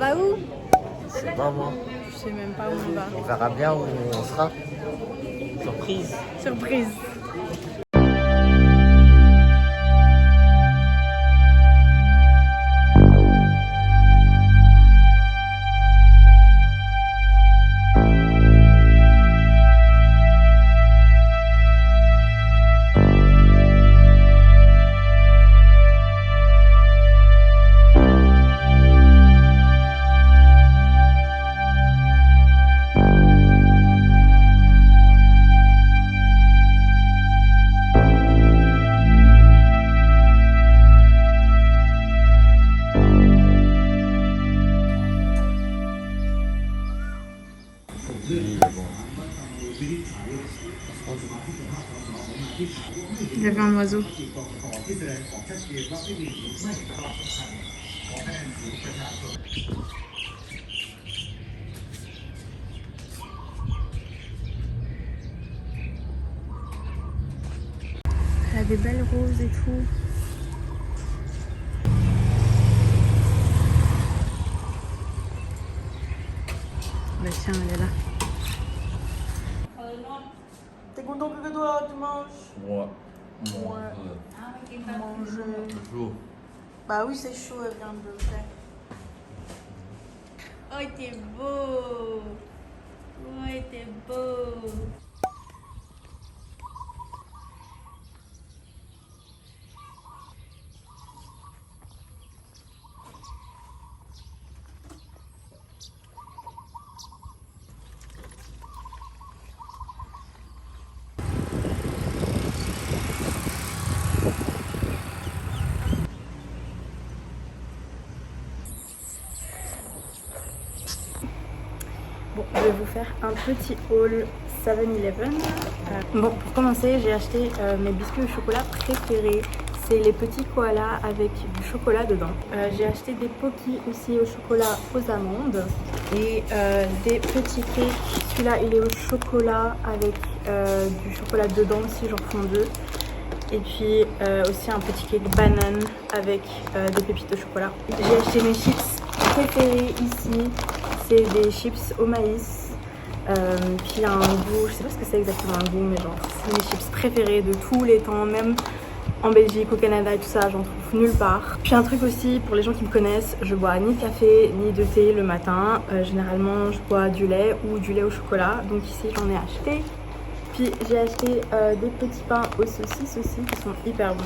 va où? Je sais pas moi. Je sais même pas où on va. On verra bien où on sera. Surprise. Surprise. Oui, bon. Il y avait un oiseau. Elle a des belles roses et tout. Bah tiens, elle est là. T'es content que toi tu manges? Moi. Manger. Chaud. Bah oui, c'est chaud, elle vient de le faire. Oh, t'es beau. Ouais, t'es beau. Bon, je vais vous faire un petit haul 7-Eleven. Bon, pour commencer, j'ai acheté mes biscuits au chocolat préférés. C'est les petits koalas avec du chocolat dedans. J'ai acheté des Pocky aussi au chocolat aux amandes. Et des petits cakes. Celui-là, il est au chocolat avec du chocolat dedans aussi, j'en prends 2. Et puis aussi un petit cake banane avec des pépites de chocolat. J'ai acheté mes chips préférés ici. C'est des chips au maïs. Puis un goût, je sais pas ce que c'est exactement un goût, mais genre c'est mes chips préférés de tous les temps, même en Belgique, au Canada et tout ça, j'en trouve nulle part. Puis un truc aussi, pour les gens qui me connaissent, je bois ni de café ni de thé le matin. Généralement, je bois du lait ou du lait au chocolat. Donc ici, j'en ai acheté. Puis j'ai acheté des petits pains aux saucisses aussi qui sont hyper bons.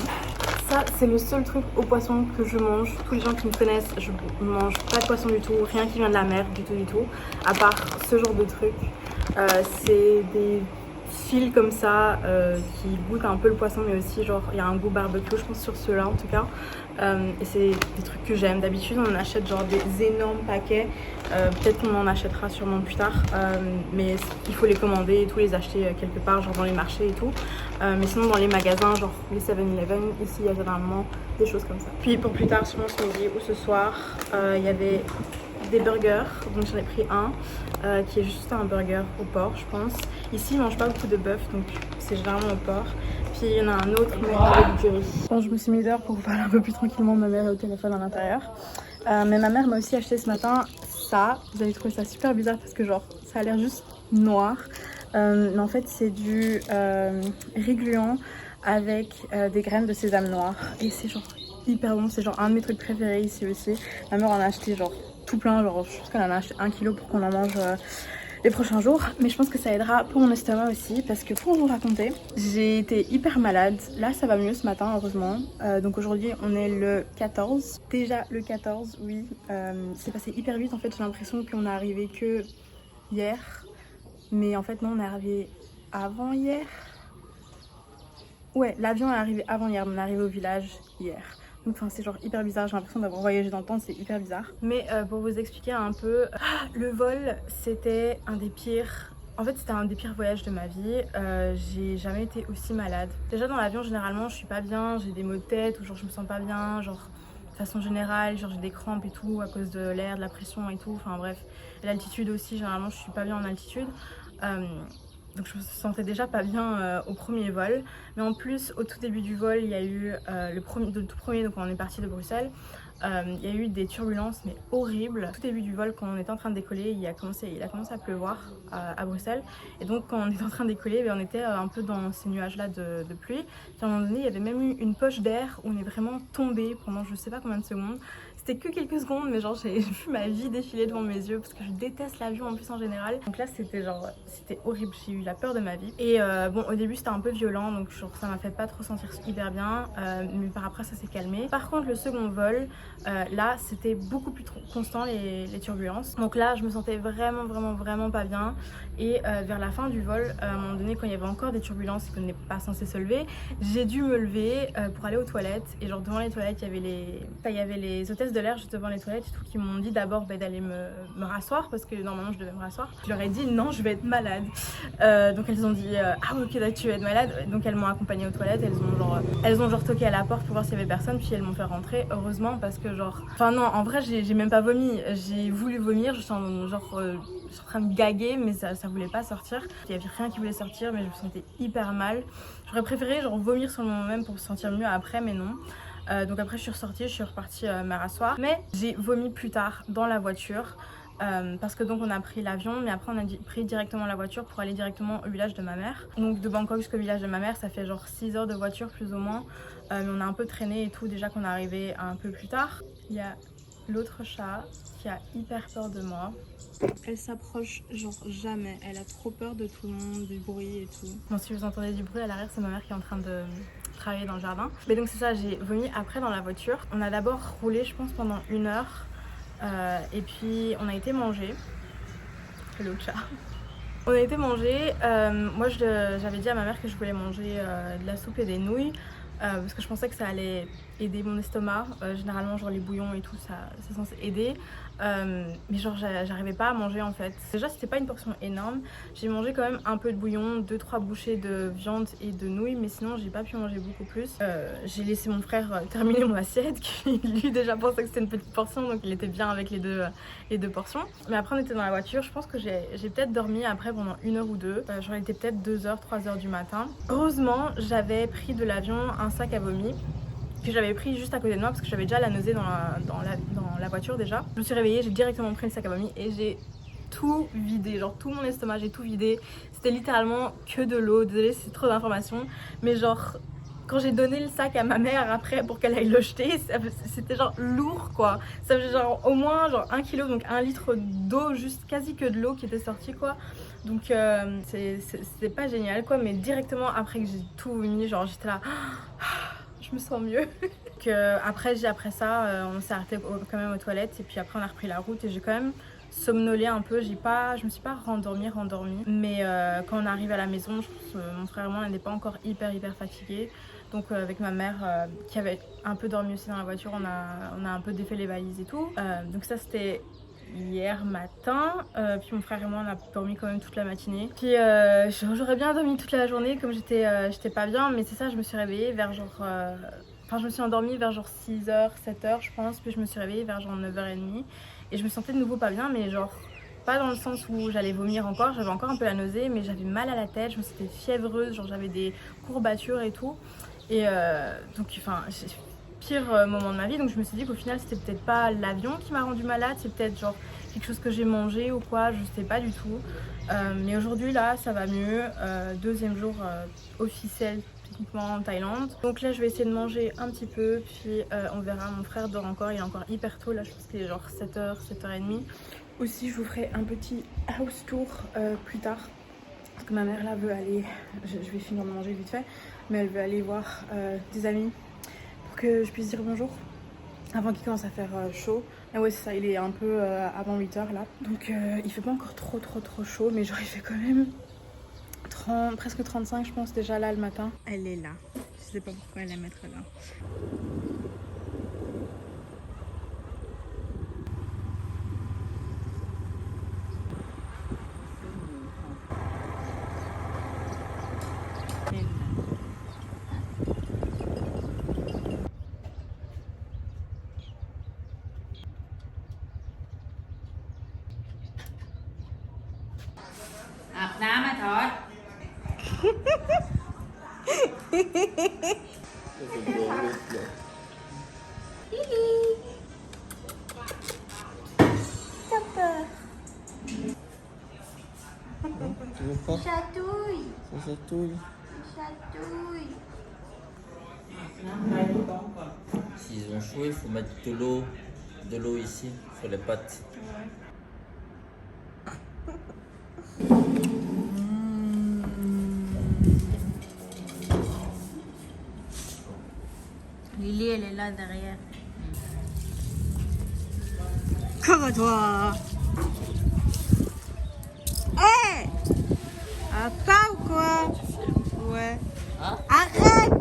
Ça, c'est le seul truc au poisson que je mange. Tous les gens qui me connaissent, je mange pas de poisson du tout, rien qui vient de la mer du tout. À part ce genre de truc. C'est des fils comme ça qui goûtent un peu le poisson, mais aussi genre il y a un goût barbecue, je pense, sur ceux-là en tout cas. Et c'est des trucs que j'aime. D'habitude, on en achète genre des énormes paquets. Peut-être qu'on en achètera sûrement plus tard, mais il faut les commander et tout, les acheter quelque part, genre dans les marchés et tout. Mais sinon, dans les magasins, genre les 7-Eleven, ici, il y a généralement des choses comme ça. Puis pour plus tard, sûrement ce midi ou ce soir, il y avait des burgers, donc j'en ai pris un qui est juste un burger au porc, je pense. Ici, ils mangent pas beaucoup de bœuf, donc c'est généralement au porc. Puis il y en a un autre mais avec du riz. Bon, je me suis mis dehors pour vous parler un peu plus tranquillement. Ma mère est au téléphone à l'intérieur. Mais ma mère m'a aussi acheté ce matin ça. Vous allez trouver ça super bizarre parce que genre ça a l'air juste noir. Mais en fait c'est du riz gluant avec des graines de sésame noir. Et c'est genre hyper bon. C'est genre un de mes trucs préférés ici aussi. Ma mère en a acheté genre tout plein. Genre je pense qu'elle en a acheté 1 kilo pour qu'on en mange les prochains jours, mais je pense que ça aidera pour mon estomac aussi parce que pour vous raconter, j'ai été hyper malade. Là ça va mieux ce matin heureusement. Donc aujourd'hui on est le 14. Déjà le 14, oui. C'est passé hyper vite en fait, j'ai l'impression qu'on est arrivé que hier. Mais en fait non, on est arrivé avant hier. Ouais, l'avion est arrivé avant hier, on est arrivé au village hier. Donc enfin, c'est genre hyper bizarre, j'ai l'impression d'avoir voyagé dans le temps, c'est hyper bizarre. Mais pour vous expliquer un peu, le vol c'était un des pires. En fait c'était un des pires voyages de ma vie. J'ai jamais été aussi malade. Déjà dans l'avion généralement je suis pas bien, j'ai des maux de tête ou genre je me sens pas bien, genre de façon générale, genre j'ai des crampes et tout à cause de l'air, de la pression et tout, enfin bref. L'altitude aussi, généralement je suis pas bien en altitude. Donc je me sentais déjà pas bien au premier vol. Mais en plus, au tout début du vol, il y a eu le tout premier, donc on est parti de Bruxelles. Il y a eu des turbulences mais horribles. Au tout début du vol, quand on était en train de décoller, il a commencé à pleuvoir à Bruxelles. Et donc quand on était en train de décoller, on était un peu dans ces nuages-là de pluie. Puis à un moment donné, il y avait même eu une poche d'air où on est vraiment tombé pendant je sais pas combien de secondes. C'était que quelques secondes, mais genre j'ai vu ma vie défiler devant mes yeux parce que je déteste l'avion en plus en général. Donc là c'était horrible, j'ai eu la peur de ma vie. Et bon, au début c'était un peu violent, donc genre ça m'a fait pas trop sentir hyper bien, mais par après ça s'est calmé. Par contre le second vol, là c'était beaucoup plus constant les turbulences. Donc là je me sentais vraiment pas bien. Et vers la fin du vol, à un moment donné quand il y avait encore des turbulences et qu'on n'est pas censé se lever, j'ai dû me lever pour aller aux toilettes. Et genre devant les toilettes il y avait les hôtesses de l'air juste devant les toilettes et tout qui m'ont dit d'abord d'aller me rasseoir parce que normalement je devais me rasseoir. Je leur ai dit non, je vais être malade. Donc elles ont dit ah ok d'accord, tu vas être malade. Donc elles m'ont accompagnée aux toilettes, elles ont genre toqué à la porte pour voir s'il y avait personne, puis elles m'ont fait rentrer, heureusement, parce que genre enfin non, en vrai j'ai même pas vomi, j'ai voulu vomir, je suis en train de gaguer mais ça voulait pas sortir. Il y avait rien qui voulait sortir mais je me sentais hyper mal. J'aurais préféré genre vomir sur le moment même pour se sentir mieux après, mais non. Donc après je suis ressortie, je suis repartie me rasseoir. Mais j'ai vomi plus tard dans la voiture. Parce que donc on a pris l'avion, mais après on a pris directement la voiture pour aller directement au village de ma mère. Donc de Bangkok jusqu'au village de ma mère, ça fait genre 6 heures de voiture plus ou moins. Mais on a un peu traîné et tout, déjà qu'on est arrivé un peu plus tard. Il y a l'autre chat qui a hyper peur de moi. Elle s'approche genre jamais, elle a trop peur de tout le monde, du bruit et tout. Bon, si vous entendez du bruit à l'arrière, c'est ma mère qui est en train de travailler dans le jardin. Mais donc c'est ça, j'ai vomi après dans la voiture. On a d'abord roulé je pense pendant 1 heure. Et puis on a été manger. L'autre chat. On a été manger. Moi j'avais dit à ma mère que je voulais manger de la soupe et des nouilles. Parce que je pensais que ça allait aider mon estomac. Généralement genre les bouillons et tout ça c'est censé aider. Mais genre j'arrivais pas à manger en fait. Déjà c'était pas une portion énorme. J'ai mangé quand même un peu de bouillon, 2-3 bouchées de viande et de nouilles, mais sinon j'ai pas pu manger beaucoup plus. J'ai laissé mon frère terminer mon assiette qui lui déjà pensait que c'était une petite portion, donc il était bien avec les deux portions. Mais après on était dans la voiture, je pense que j'ai peut-être dormi après pendant 1 heure ou 2. Genre il était peut-être 2h, 3h du matin. Heureusement j'avais pris de l'avion un sac à vomi que j'avais pris juste à côté de moi parce que j'avais déjà la nausée dans la voiture déjà. Je me suis réveillée, j'ai directement pris le sac à vomi et j'ai tout vidé, genre tout mon estomac, j'ai tout vidé. C'était littéralement que de l'eau, désolée c'est trop d'informations, mais genre quand j'ai donné le sac à ma mère après pour qu'elle aille le jeter, c'était genre lourd quoi. Ça faisait genre au moins genre 1 kg, donc 1 litre d'eau, juste quasi que de l'eau qui était sortie quoi. Donc c'était pas génial quoi, mais directement après que j'ai tout vomi, genre j'étais là, je me sens mieux. Après ça, on s'est arrêté quand même aux toilettes et puis après on a repris la route et j'ai quand même somnolé un peu. Je me suis pas rendormie, mais quand on arrive à la maison, je pense mon frère et moi on n'était pas encore hyper fatigués. Donc avec ma mère qui avait un peu dormi aussi dans la voiture, on a un peu défait les valises et tout. Donc ça c'était hier matin, puis mon frère et moi on a dormi quand même toute la matinée. Puis j'aurais bien dormi toute la journée comme j'étais pas bien, mais c'est ça, je me suis réveillée vers genre je me suis endormie vers genre 6h, 7h je pense, puis je me suis réveillée vers genre 9h30 et je me sentais de nouveau pas bien, mais genre pas dans le sens où j'allais vomir encore, j'avais encore un peu la nausée, mais j'avais mal à la tête, je me sentais fiévreuse, genre j'avais des courbatures et tout. Et donc enfin pire moment de ma vie, donc je me suis dit qu'au final c'était peut-être pas l'avion qui m'a rendu malade, c'est peut-être genre quelque chose que j'ai mangé ou quoi, je sais pas du tout. Mais aujourd'hui là ça va mieux, 2e jour officiel techniquement en Thaïlande. Donc là je vais essayer de manger un petit peu, puis on verra. Mon frère dort encore, il est encore hyper tôt là, je pense qu'il est genre 7h, 7h30. Aussi je vous ferai un petit house tour plus tard. Parce que ma mère là veut aller, je vais finir de manger vite fait, mais elle veut aller voir des amis pour que je puisse dire bonjour avant qu'il commence à faire chaud. Et ouais c'est ça, il est un peu avant 8h là, donc il fait pas encore trop chaud, mais genre il fait quand même presque 35 je pense déjà là le matin. Elle est là, je sais pas pourquoi elle la mettre là. chatouille. Chatouille. S'ils ont chaud, il faut mettre de l'eau ici, sur les pattes. Lily, elle est là derrière. Casse-toi. Hé, pas ou quoi? Ouais. Hein? Arrête.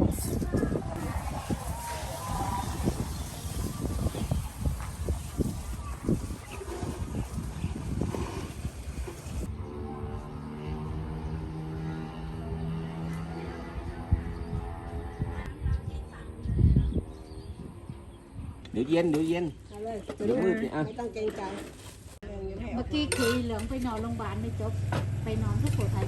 Để yên, để yên. Để mưa thì ăn. เมื่อกี้เคยเหลืองไปนอนโรงพยาบาลไม่จบไปนอนที่สุโขทัย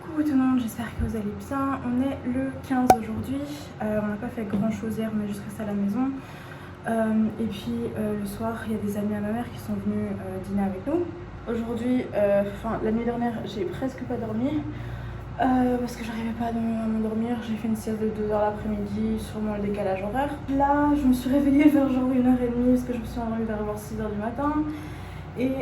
Coucou tout le monde, j'espère que vous allez bien. On est le 15 aujourd'hui. On n'a pas fait grand chose hier, on est juste resté à la maison. Et puis le soir, il y a des amis à ma mère qui sont venus dîner avec nous. Aujourd'hui, la nuit dernière, j'ai presque pas dormi. Parce que j'arrivais pas à m'endormir, j'ai fait une sieste de 2 heures l'après-midi, sûrement le décalage horaire. Là, je me suis réveillée vers genre 1h30 parce que je me suis endormie vers 6 heures du matin. Et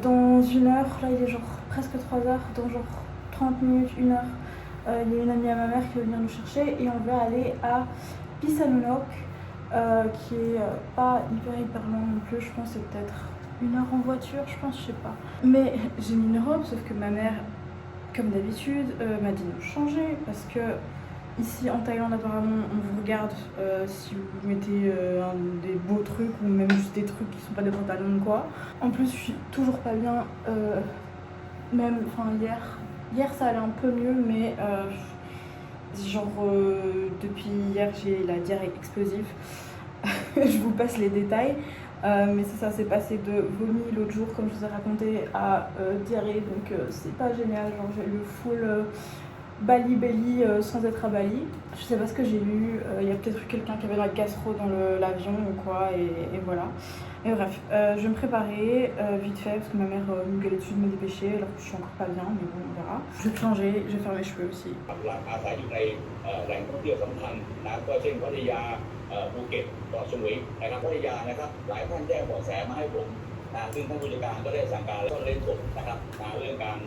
dans 1 heure, là il est genre presque 3 heures, dans genre 30 minutes, 1 heure, il y a une amie à ma mère qui va venir nous chercher et on va aller à Pisanunok, qui est pas hyper loin non plus, je pense que c'est peut-être 1 heure en voiture, je pense, je sais pas. Mais j'ai mis une robe, sauf que ma mère, comme d'habitude, m'a dit de me changer parce que ici en Thaïlande apparemment on vous regarde si vous mettez des beaux trucs ou même juste des trucs qui sont pas des pantalons ou quoi. En plus je suis toujours pas bien, même hier ça allait un peu mieux mais depuis hier j'ai la diarrhée explosive. Je vous passe les détails. Mais ça s'est passé de vomi l'autre jour comme je vous ai raconté à diarrhée donc c'est pas génial, genre j'ai le full Bali belly sans être à Bali. Je sais pas ce que j'ai lu, il y a peut-être eu quelqu'un qui avait de la gastro dans l'avion ou quoi et voilà. Mais bref, je vais me préparer vite fait parce que ma mère me gueulait dessus de me dépêcher alors que je suis encore pas bien mais bon on verra. Je vais me changer, je vais faire mes cheveux aussi. อาศัยอยู่ในแหล่งท่องเที่ยวสำคัญนะก็เช่นพัทยาภูเก็ตเกาะสมุยนะครับพัทยานะครับหลายท่านแจ้งเบาะแสมาให้ผมนะซึ่งท่านผู้จัดการก็ได้สั่งการซ่อนเร้นศพนะครับเรื่องการ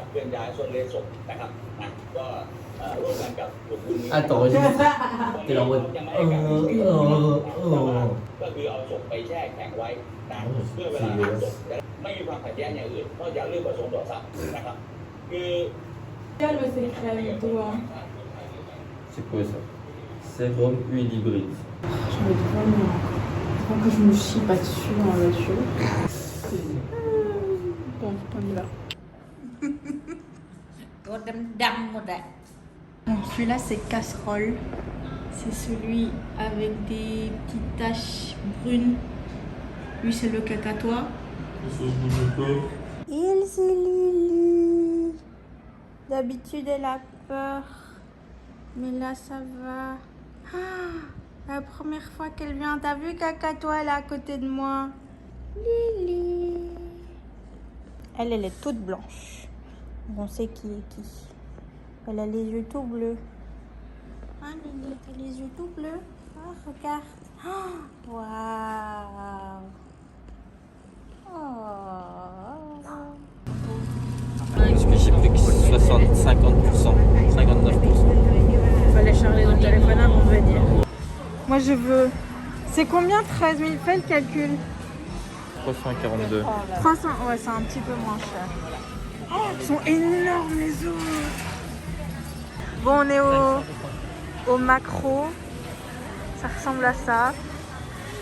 เคลื่อนย้ายซ่อนเร้นศพนะครับนะก็ร่วมกันกับกลุ่มผู้นี้ Attends, t'es là en mode. ก็คือเอาศพไปแช่แข็งไว้นะเพื่อเวลาหักศพไม่มีความขัดแย้งอย่างอื่นนอกจากเรื่องประสงค์ต่อทรัพย์นะครับคือ C'est quoi ça? Sérum huile hybride. J'en ai vraiment faut que je me chie pas dessus dans la voiture. Bon, on y va. ตัวดำๆหมดอะ Bon, celui-là c'est casserole. C'est celui avec des petites taches brunes. Lui c'est le cacatois. Il c'est Lily. D'habitude elle a peur. Mais là ça va. Ah, la première fois qu'elle vient, t'as vu Cacatois, elle est à côté de moi. Lily. Elle est toute blanche. On sait qui est qui. Elle a les yeux tout bleus. Ah Lily, t'as les yeux tout bleus. Ah, regarde. Oh, waouh. Oh. Parce que j'ai plus que 50%, 59%. Fallait charger le téléphone avant de venir. Moi je veux. C'est combien 13 000? Fais le calcul. 342. 300, ouais, c'est un petit peu moins cher. Oh, ils sont énormes les autres. Bon, on est au Macro. Ça ressemble à ça.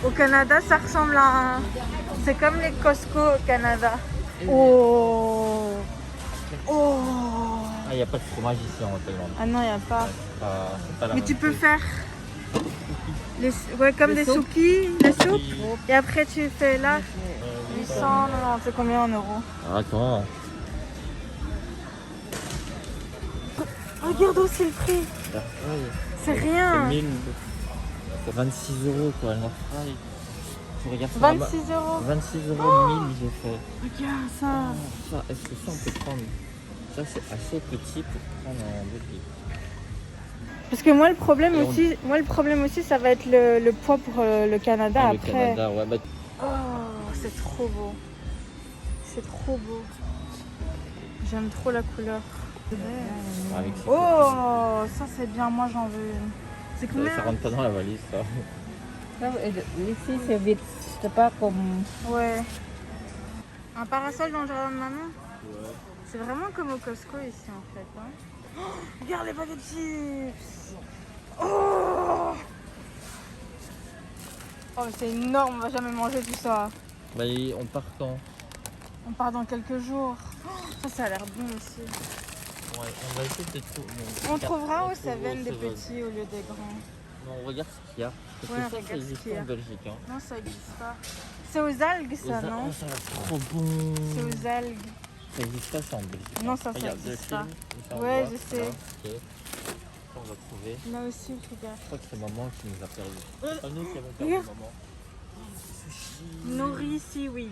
Au Canada, ça ressemble à un. C'est comme les Costco au Canada. Oh. Oh. Ah, il n'y a pas de fromage ici en Thaïlande. Ah non, il n'y a pas. C'est pas la Mais même tu peux chose. faire comme des soupis, des soupes. Et après tu fais là 890, c'est combien en euros? Attends. Regarde aussi le prix. C'est rien. 1000. C'est 26 euros quoi, le fry. Je regarde ça. 26 euros. 26 euros 1000 j'ai fait. Regarde ça. Ça, est-ce que ça on peut prendre? Ça, c'est assez petit pour prendre en Belgique. Parce que moi le problème Et on- aussi, ça va être le poids pour le Canada Ah, après. le Canada, ouais. Bah, Oh, c'est trop beau. C'est trop beau. J'aime trop la couleur. avec ce Oh, ça c'est bien, moi j'en veux une. C'est ça, combien? ça rentre pas dans la valise, ça. Ici, c'est vite. C'est pas comme... Ouais. Un parasol dans le jardin de maman? Ouais. C'est vraiment comme au Costco ici en fait. Hein. Oh, regarde les paquets de chips. Oh, oh mais c'est énorme, on va jamais manger tout ça. Bah, on part quand? On part dans quelques jours. Oh, ça a l'air bon aussi. Ouais, on va essayer de trouver. On trouvera au Seven des petits au lieu des grands. Non, on regarde ce qu'il y a. Parce Ouais, que ça regarde ce existe qu'il y a. en Belgique. Hein. Non, ça existe pas. C'est aux algues ça, non? Oh, ça a l'air trop bon. C'est aux algues. Ça existe pas ça en Belgique. Non, ça Regarde, existe le pas. film, ça, on Ouais, voit, je sais. là, ok. On va trouver. Là aussi, regarde. Je crois que c'est maman qui nous a perdu. C'est pas nous qui avons perdu regarde. maman. Sushi. Nori Seaweed.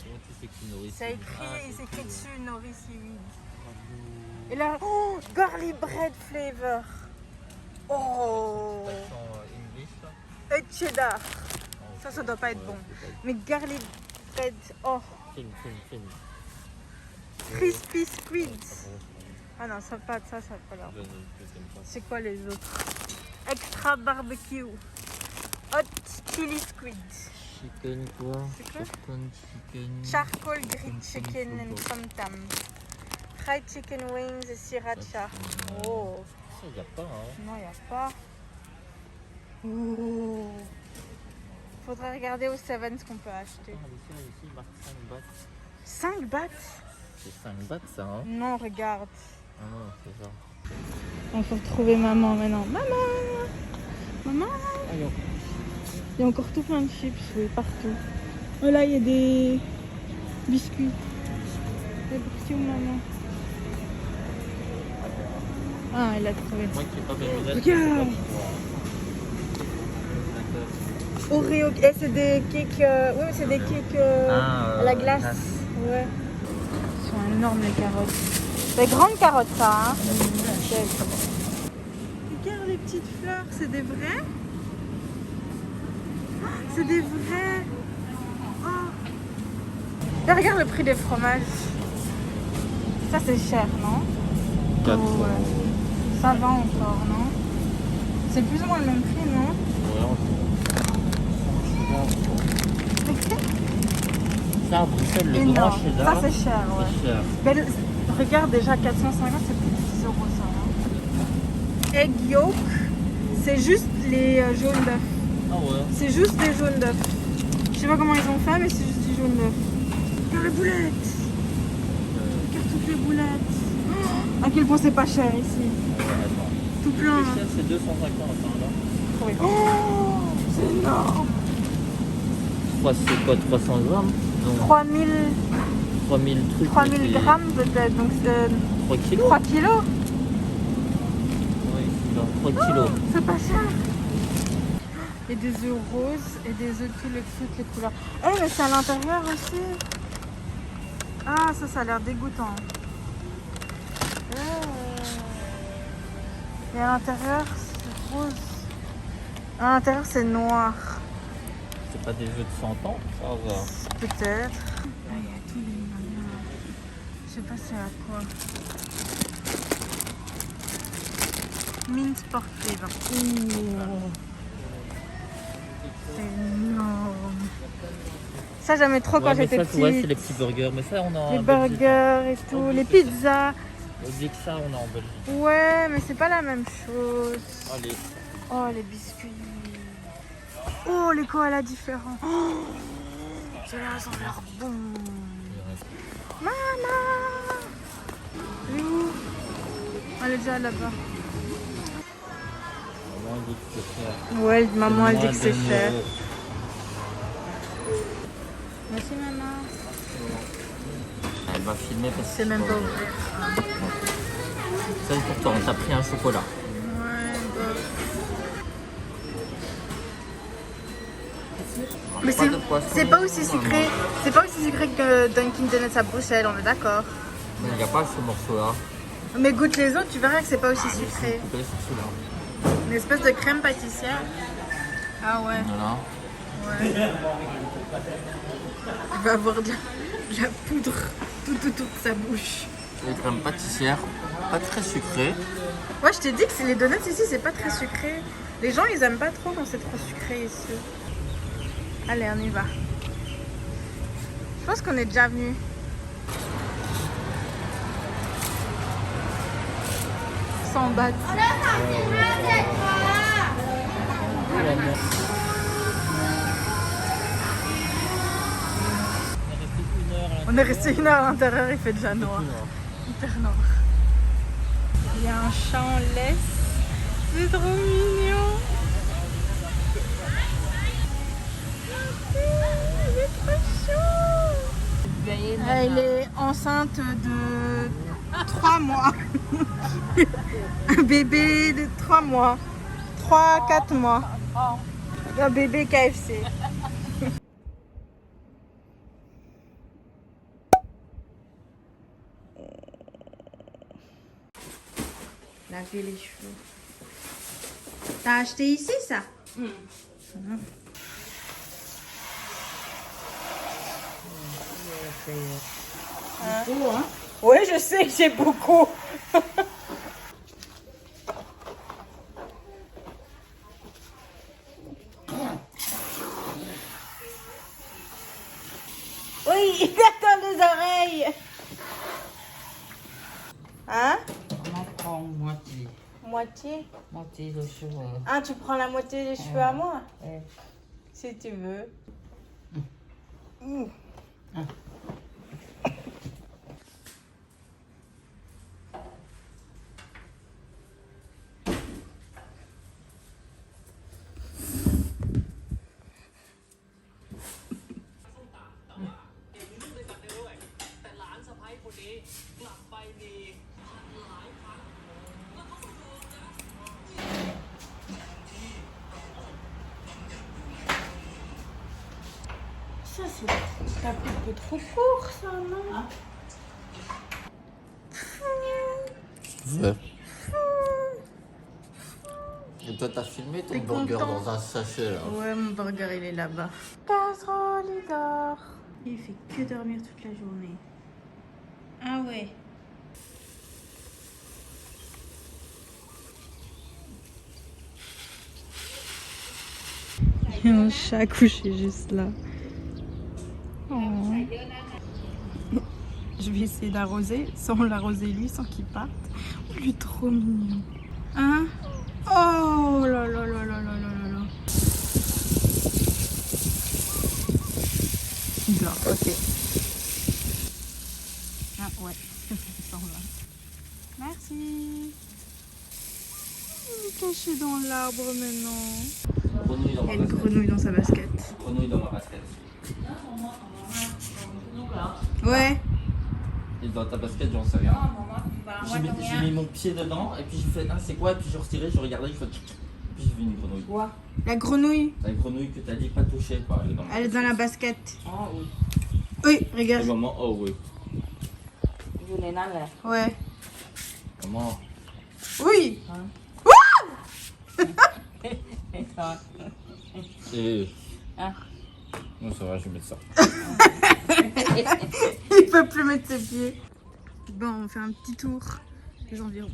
Comment tu sais qui nourrit C'est écrit, Ah, c'est écrit dessus Nori Seaweed. bravo. Et là, oh, garlic bread flavor. Oh, Accent, English là. et cheddar. Oh, Ça doit pas être ouais, bon. c'est pas- Mais garlic bread, oh, Film. crispy squid. Ah non, ça pas ça pas l'air. Je n'aime pas. C'est quoi les autres? Extra barbecue. Hot chili squid. Chicken quoi? C'est quoi? Chicken. Charcoal grilled chicken and tom tam. Fried chicken wings et sriracha. Oh, Ça, il n'y a pas, hein. non, il n'y a pas. Oh. Faudrait regarder au Seven ce qu'on peut acheter. Ah, ici, il marque 5 bahts. 5 bahts? C'est 5 bahts, ça, hein. Non, regarde. Ah non, c'est ça. On faut retrouver maman maintenant. Maman. Il y a encore tout plein de chips, oui, partout. Oh là, il y a des biscuits. C'est parti où maman? Ah, elle a trouvé. Moi qui n'ai pas mes lunettes, Regarde. Oreo, et c'est des cakes, oui, c'est des cakes à la glace. Ouais. Ils sont énormes les carottes. Des grandes carottes ça, hein. Regarde les petites fleurs, c'est des vrais? Oh, c'est des vrais. Oh. Et regarde le prix des fromages. Ça c'est cher, non? 4 Oh, ouais. Ça va encore, non? C'est plus ou moins le même prix, non? Ça, à Bruxelles, le grand Énorme. cheddar. Ça c'est cher, ouais. C'est cher. Mais regarde déjà 450, c'est plus de 10 euros ça. Hein. Egg yolk, c'est juste les jaunes d'œufs. Ah ouais. C'est juste des jaunes d'œufs. Je sais pas comment ils ont fait, mais c'est juste du jaune d'œuf. Regarde les boulettes. Regarde toutes les boulettes. Oh, à quel point c'est pas cher ici. Attends. Tout plein. Hein. Bruxelles, c'est 250, hein, là. Oui. Oh, c'est énorme. C'est quoi, 300 grammes? Non, 3000 trucs. 3000 grammes peut-être, donc c'est 3 kilos? 3 kilos. Oui, c'est 3 kilos. C'est pas cher. Et des œufs roses et des œufs toutes les couleurs. Eh mais c'est à l'intérieur aussi. Ah ça a l'air dégoûtant. Et à l'intérieur c'est rose. À l'intérieur c'est noir. C'est pas des jeux de 100 ans, ça va. Peut-être. Ah, il y a tous les manières. Je sais pas c'est à quoi. Mint sport flavor. C'est énorme. Ça j'aimais trop quand Ouais, mais j'étais ça, petite. ouais, c'est les petits burgers. Mais ça, on a Les en Belgique. burgers et tout, les pizzas. On dit que ça, on a en Belgique. Ouais, mais c'est pas la même chose. Allez. Oh, les biscuits. Oh, les koalas différents. Oh, ceux-là, ça a l'air bon. Maman! Elle est où? Elle est déjà là-bas. Maman, elle dit que c'est cher. Ouais, maman, elle dit Moins que c'est de 1 cher. euro. Merci, maman. Elle va filmer parce que C'est même pas ouvert. Ça, c'est pour toi, on t'a pris un chocolat. Mais c'est pas aussi sucré. C'est pas aussi sucré que Dunkin' Donuts à Bruxelles, on est d'accord. Mais il n'y a pas ce morceau-là. Mais goûte les autres, tu verras que c'est pas aussi sucré. C'est celui-là. Une espèce de crème pâtissière. Ah ouais. Voilà. Ouais. Il va avoir de la poudre toute sa bouche. Les crèmes pâtissières, pas très sucrées. Ouais, je t'ai dit que les donuts ici, c'est pas très sucré. Les gens, ils aiment pas trop quand c'est trop sucré ici. Allez, on y va. Je pense qu'on est déjà venu. Sans battre. On est resté 1 heure à l'intérieur, il fait déjà noir. Hyper noir. Il y a un chat en laisse. C'est trop mignon. Il est trop chou. Elle est enceinte de 3 mois. Un bébé de 3 mois. 3-4 mois. Un bébé KFC. Laver les cheveux. T'as acheté ici ça? Hein? Oui, je sais que j'ai beaucoup. Oui, il attend les oreilles. Hein? On en prend moitié. Moitié? Moitié de cheveux. Ah, tu prends la moitié des cheveux à moi? Ouais. Si tu veux. Ça, c'est un peu trop court, ça, non? Ouais. Et toi, t'as filmé ton T'es burger content? dans un sachet là. Ouais, mon burger, il est là-bas. Casserole, il dort. Il fait que dormir toute la journée. Ah ouais. Il y a un chat couché juste là. Oh. Je vais essayer d'arroser sans l'arroser lui, sans qu'il parte. Oh, lui est trop mignon. Hein? Oh là là là là là là là là. Il dort, ok. Ah ouais, il s'en va. Merci. Il est caché dans l'arbre maintenant. Grenouille dans Il y ma a une basket. grenouille dans sa basket. Grenouille dans ma basket. Ouais. Et dans ta basket, j'en sais rien. J'ai mis mon pied dedans et puis j'ai fait ah c'est quoi et puis j'ai retiré, je regardais, je fais tchic, tchic, puis j'ai vu une grenouille. La grenouille, La grenouille que t'as dit pas toucher quoi. elle est dans la basket. Oh oui. Oui, Et regarde. maman, oh oui. อยู่ในนั้นแหละ Ouais. Maman. Oui. Et. Ah. Non, ça va, je vais mettre ça. Il peut plus mettre ses pieds. Bon, on fait un petit tour des environs.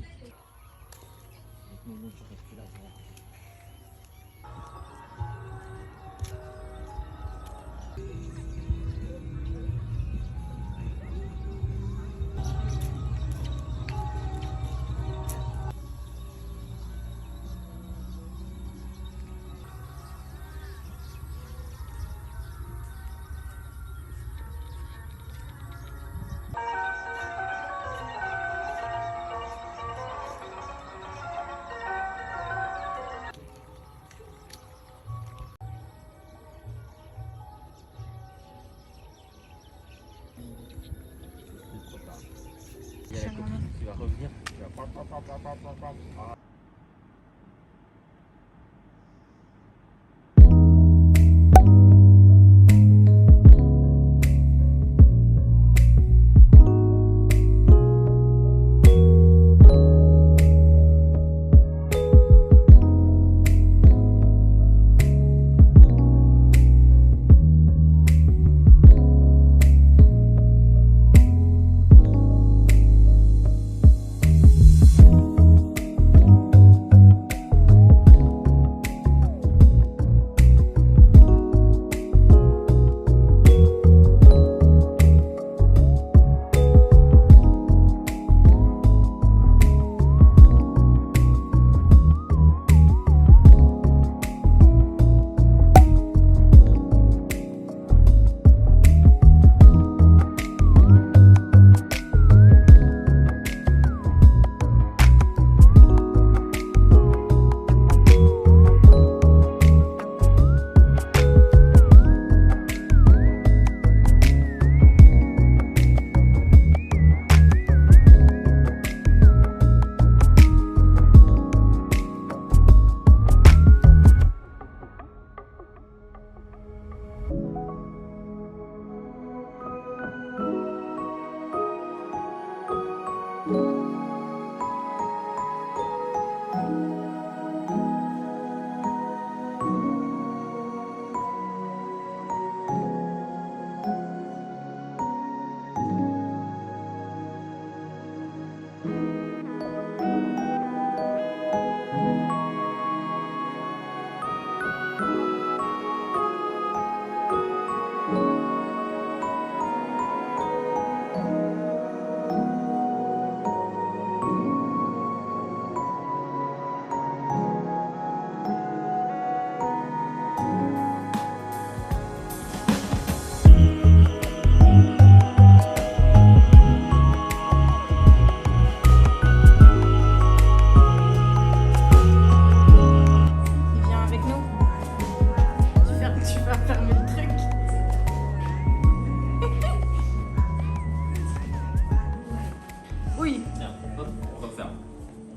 Il y a la copine qui va revenir. Qui va pam, pam, pam, pam, pam, pam, pam. Ah.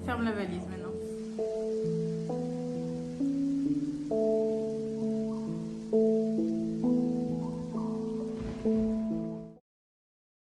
Ferme la valise maintenant.